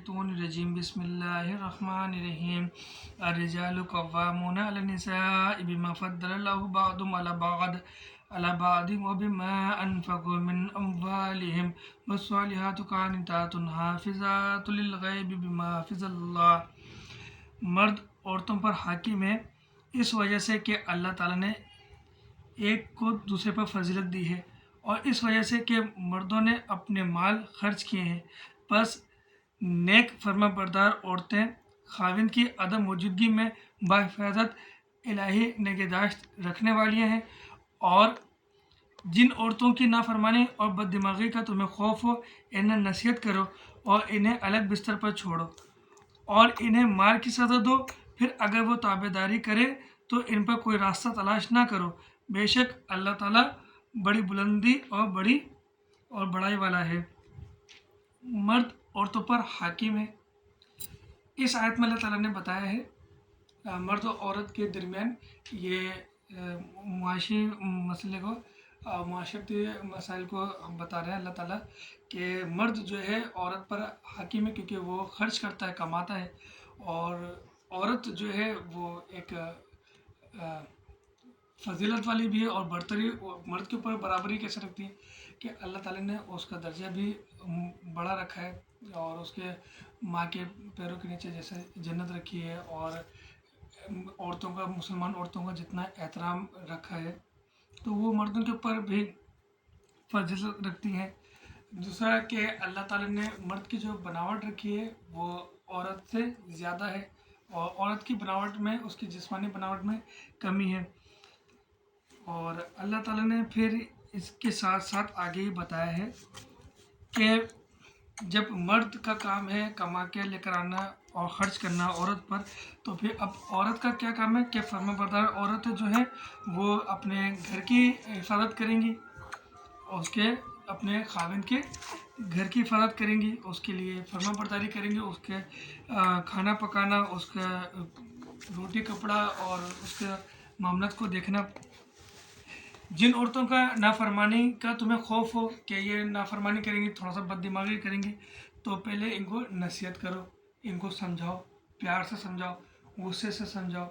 मिनश्शैतानिर्रजीम बिस्मिल्लाहिर्रहमानिर्रहीम अर्रिजालु कव्वामूना अलन्निसाइ बिमा फद्दलल्लाहु बअदहुम अला बअदिन व बिमा अनफक़ू मिन अम्वालिहिम वस्सालिहातु क़ानितातुन हाफ़िज़ातुन लिल-ग़ैबि बिमा हफ़िज़ल्लाह। मर्द औरतों पर हाकिम है इस वजह से कि अल्लाह ताला ने एक को दूसरे पर फजीलत दी है और इस वजह से कि मर्दों ने अपने माल खर्च किए हैं। बस नेक फर्माबरदार औरतें खाविंद की अदम मौजूदगी में बाहिफाजत इलाही निगहदाश्त रखने वाली हैं। और जिन औरतों की नाफरमानी और बददिमागी का तुम्हें खौफ हो, इन्हें नसीहत करो और इन्हें अलग बिस्तर पर छोड़ो और इन्हें मार की सज़ा दो। फिर अगर वो ताबेदारी करे तो इन पर कोई रास्ता तलाश ना करो। बेशक अल्लाह ताला बड़ी बुलंदी और बड़ाई वाला है। मर्द औरतों पर हाकिम है। इस आयत में अल्लाह ताला ने बताया है मर्द और औरत के दरमियान ये मुआशी मसले को मुआशरती मसाइल को बता रहे हैं अल्लाह ताला कि मर्द जो है औरत पर हाकिम है क्योंकि वो खर्च करता है, कमाता है। और औरत जो है वो एक फजीलत वाली भी है और बरतरी मर्द के ऊपर बराबरी कैसे रखती है कि अल्लाह ताला ने उसका दर्जा भी बड़ा रखा है और उसके माँ के पैरों के नीचे जैसे जन्नत रखी है और औरतों का, मुसलमान औरतों का जितना एहतराम रखा है तो वो मर्दों के ऊपर भी फजीलत रखती हैं। दूसरा कि अल्लाह ताला ने मर्द की जो बनावट रखी है वो औरत से ज़्यादा है और औरत की बनावट में, उसकी जिस्मानी बनावट में कमी है। और अल्लाह ताला ने फिर इसके साथ साथ आगे ही बताया है कि जब मर्द का काम है कमा के लेकर आना और ख़र्च करना औरत पर, तो फिर अब औरत का क्या काम है कि फर्माबरदार औरत जो है वो अपने घर की हिफाजत करेंगी, उसके अपने खाविंद के घर की हिफाजत करेंगी, उसके लिए फर्माबरदारी करेंगी, उसके खाना पकाना, उसका रोटी कपड़ा और उसके मामलात को देखना। जिन औरतों का नाफरमानी का तुम्हें खौफ हो कि ये नाफरमानी करेंगी, थोड़ा सा बददिमागी करेंगी, तो पहले इनको नसीहत करो, इनको समझाओ, प्यार से समझाओ, गुस्से से समझाओ,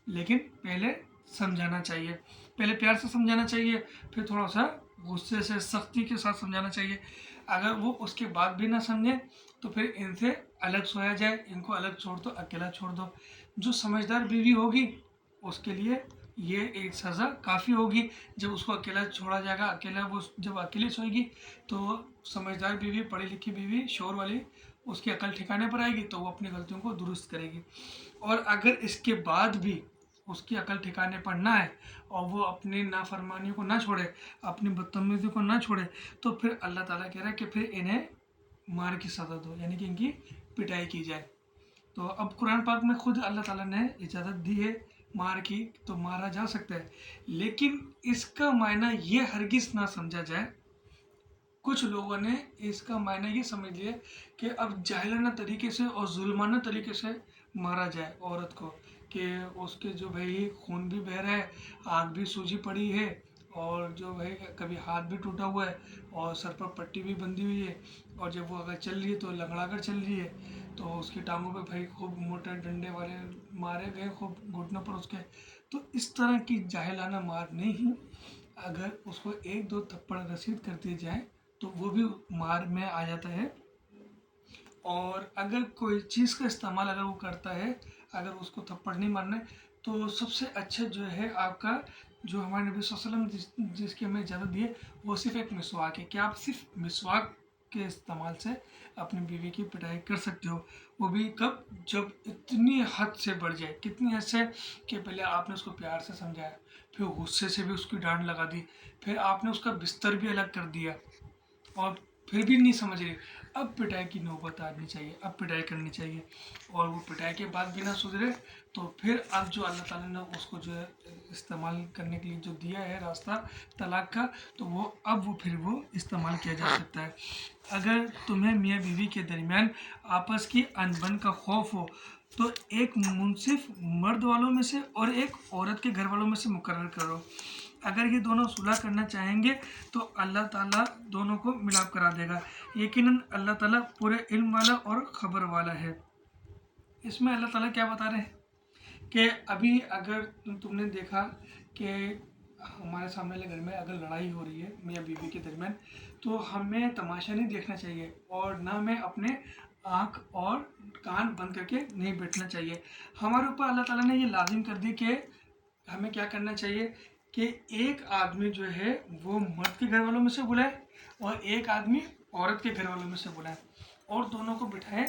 लेकिन पहले समझाना चाहिए, पहले प्यार से समझाना चाहिए, फिर थोड़ा सा गुस्से से सख्ती के साथ समझाना चाहिए। अगर वो उसके बाद भी ना समझे तो फिर इनसे अलग सोया जाए, इनको अलग छोड़ दो, अकेला छोड़ दो। जो समझदार बीवी होगी उसके लिए ये एक सज़ा काफ़ी होगी। जब उसको अकेला छोड़ा जाएगा, अकेला वो जब अकेली सोएगी तो समझदार बीवी, पढ़ी लिखी बीवी, शोर वाली, उसकी अकल ठिकाने पर आएगी तो वो अपनी गलतियों को दुरुस्त करेगी। और अगर इसके बाद भी उसकी अकल ठिकाने पर ना आए और वो अपनी नाफरमानी को ना छोड़े, अपनी बदतमीज़ी को ना छोड़े, तो फिर अल्लाह ताला कह रहा है कि फिर इन्हें मार की सज़ा दो, यानी कि इनकी पिटाई की जाए। तो अब कुरान पाक में खुद अल्लाह ताला ने इजाज़त दी है मार की, तो मारा जा सकता है, लेकिन इसका मायना ये हरगिज़ ना समझा जाए। कुछ लोगों ने इसका मायना ये समझ लिया कि अब जाहिलाना तरीके से और जुल्माना तरीके से मारा जाए औरत को, कि उसके जो भाई खून भी बह रहा है, आँख भी सूजी पड़ी है और जो भाई कभी हाथ भी टूटा हुआ है और सर पर पट्टी भी बंधी हुई है, और जब वो अगर चल रही है तो लंगड़ा कर चल रही है, तो उसकी टांगों पे भाई खूब मोटे डंडे वाले मारे गए, खूब घुटनों पर उसके। तो इस तरह की जाहिलाना मार नहीं, अगर उसको एक दो थप्पड़ रसीद कर दिए जाए तो वो भी मार में आ जाता है। और अगर कोई चीज़ का इस्तेमाल अगर वो करता है, अगर उसको थप्पड़ नहीं मारना है, तो सबसे अच्छा जो है आपका, जो हमारे नबी सल्लल्लाहु अलैहि वसल्लम जिसकी हमें इजाज़त दी है, वो सिर्फ एक मिसवाक है कि आप सिर्फ मिसवाक के इस्तेमाल से अपनी बीवी की पिटाई कर सकते हो। वो भी कब, जब इतनी हद से बढ़ जाए। कितनी हद से कि पहले आपने उसको प्यार से समझाया, फिर गुस्से से भी उसकी डांट लगा दी, फिर आपने उसका बिस्तर भी अलग कर दिया और फिर भी नहीं समझ रही, अब पिटाई की नौबत आनी चाहिए, अब पिटाई करनी चाहिए। और वो पिटाई के बाद भी ना सुधरे तो फिर अब जो अल्लाह ताला ने उसको जो है इस्तेमाल करने के लिए जो दिया है रास्ता तलाक का, तो वो अब वो फिर वो इस्तेमाल किया जा सकता है। अगर तुम्हें मियाँ बीवी के दरमियान आपस की अनबन का खौफ हो तो एक मुंसिफ मर्द वालों में से और एक औरत के घर वालों में से मुकर्रर करो। अगर ये दोनों सुलह करना चाहेंगे तो अल्लाह ताला दोनों को मिलाप करा देगा। यकीनन अल्लाह ताला पूरे इल्म वाला और ख़बर वाला है। इसमें अल्लाह ताला क्या बता रहे हैं कि अभी अगर तुमने देखा कि हमारे सामने वाले घर में अगर लड़ाई हो रही है मियाँ बीवी के दरमियान, तो हमें तमाशा नहीं देखना चाहिए और ना हमें अपने आँख और कान बंद करके नहीं बैठना चाहिए। हमारे ऊपर अल्लाह ताला ने ये लाजिम कर दी कि हमें क्या करना चाहिए कि एक आदमी जो है वो मर्द के घर वालों में से बुलाए और एक आदमी औरत के घर वालों में से बुलाए और दोनों को बिठाएं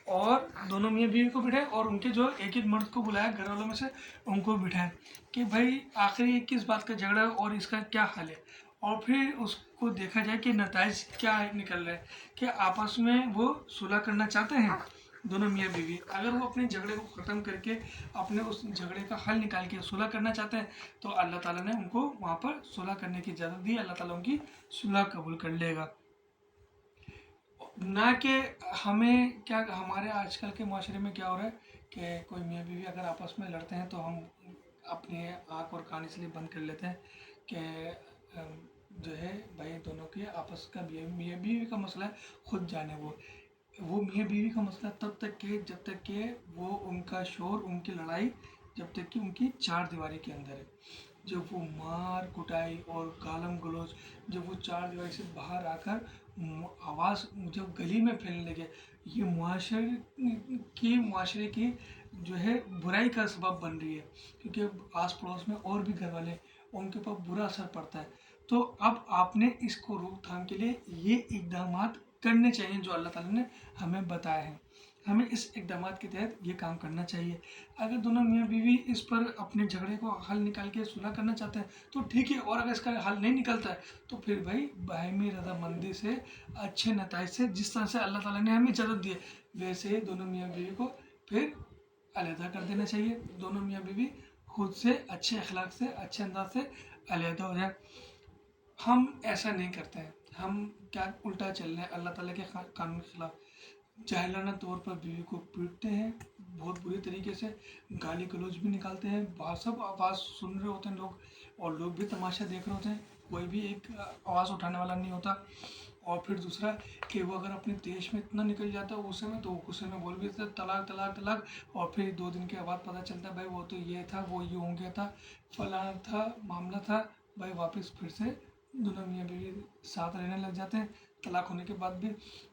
और दोनों मियाँ बीवी को बिठाएं और उनके जो एक एक मर्द को बुलाया घर वालों में से उनको बिठाएं कि भाई आखिर ये किस बात का झगड़ा है और इसका क्या हल है, और फिर उसको देखा जाए कि नताइज क्या निकल रहा है कि आपस में वो सुलह करना चाहते हैं दोनों मियाँ बीवी। अगर वो अपने झगड़े को ख़त्म करके अपने उस झगड़े का हल निकाल के सुलह करना चाहते हैं तो अल्लाह ताला ने उनको वहाँ पर सुलह करने की इजाज़त दी, अल्लाह ताला उनकी सुलह कबूल कर लेगा। ना कि हमें क्या, हमारे आजकल के माशरे में क्या हो रहा है कि कोई मियाँ बीवी अगर आपस में लड़ते हैं तो हम अपने आँख और कान इसलिए बंद कर लेते हैं कि जो है भाई दोनों के आपस का मियाँ बीवी का मसला है, खुद जाने वो मियाँ बीवी का मसला तब तक के जब तक कि वो उनका शोर उनकी लड़ाई जब तक कि उनकी चार दीवारी के अंदर है। जब वो मार कुटाई और गालम गलौज जब वो चार दीवारी से बाहर आकर आवाज़ जब गली में फैलने लगे, ये मुआशरे की जो है बुराई का सबब बन रही है, क्योंकि आस पड़ोस में और भी घर वाले उनके ऊपर बुरा असर पड़ता है। तो अब आपने इसको रोकथाम के लिए ये इकदाम करने चाहिए जो अल्लाह ताला ने हमें बताए हैं। हमें इस इकदाम के तहत ये काम करना चाहिए। अगर दोनों मियाँ बीवी इस पर अपने झगड़े को हल निकाल के सुलह करना चाहते हैं तो ठीक है, और अगर इसका हल नहीं निकलता है तो फिर भाई बाहिमी रजामंदी से अच्छे नताइज से जिस तरह से अल्लाह ताला ने हमें इजाज़त दी है वैसे ही दोनों मियाँ बीवी को फिर अलहदा कर देना चाहिए। दोनों मियाँ बीवी खुद से अच्छे अखलाक से अच्छे अंदाज से अलहदा हो जाए। हम ऐसा नहीं करते हैं, हम क्या उल्टा चल रहे हैं अल्लाह ताला के कानून के खिलाफ। जाहिलाना तौर पर बीवी को पीटते हैं बहुत बुरी तरीके से, गाली गलौज भी निकालते हैं, सब आवाज़ सुन रहे होते हैं लोग और लोग भी तमाशा देख रहे होते हैं, कोई भी एक आवाज़ उठाने वाला नहीं होता। और फिर दूसरा कि वो अगर अपने देश में इतना निकल जाता है गुस्से में तो वो गुस्से में बोल भी देता है तलाक तलाक तलाक, और फिर 2 दिन के बाद पता चलता है भाई वो तो ये था, वो ये हो गया था, फलाना था, मामला था, भाई वापस फिर से दोनों मियाँ बीवी साथ रहने लग जाते हैं तलाक होने के बाद भी।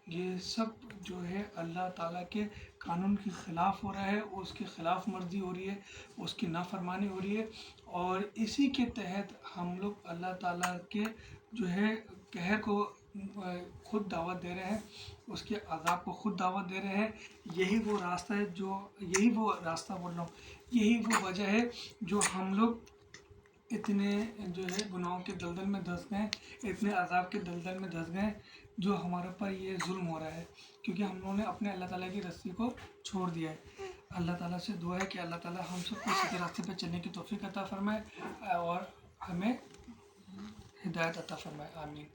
ये सब जो है अल्लाह ताला के कानून के ख़िलाफ़ हो रहा है, उसकी ख़िलाफ़ वर्जी हो रही है, उसकी नाफरमानी हो रही है, और इसी के तहत हम लोग अल्लाह ताला के जो है कहर को खुद दावत दे रहे हैं, उसके अज़ाब को खुद दावत दे रहे हैं। यही वो रास्ता है यही वो रास्ता बोल रहा हूँ, यही वो वजह है जो हम लोग इतने जो है गुनाहों के दलदल में धंस गए, इतने अज़ाब के दलदल में धंस गए जो हमारे पर ये जुल्म हो रहा है, क्योंकि हम लोगों ने अपने अल्लाह ताला की रस्सी को छोड़ दिया है। अल्लाह ताला से दुआ है कि अल्लाह ताला हम सबको सीधे रास्ते पर चलने की तौफीक अता फरमाए और हमें हिदायत अता फरमाए। आमीन।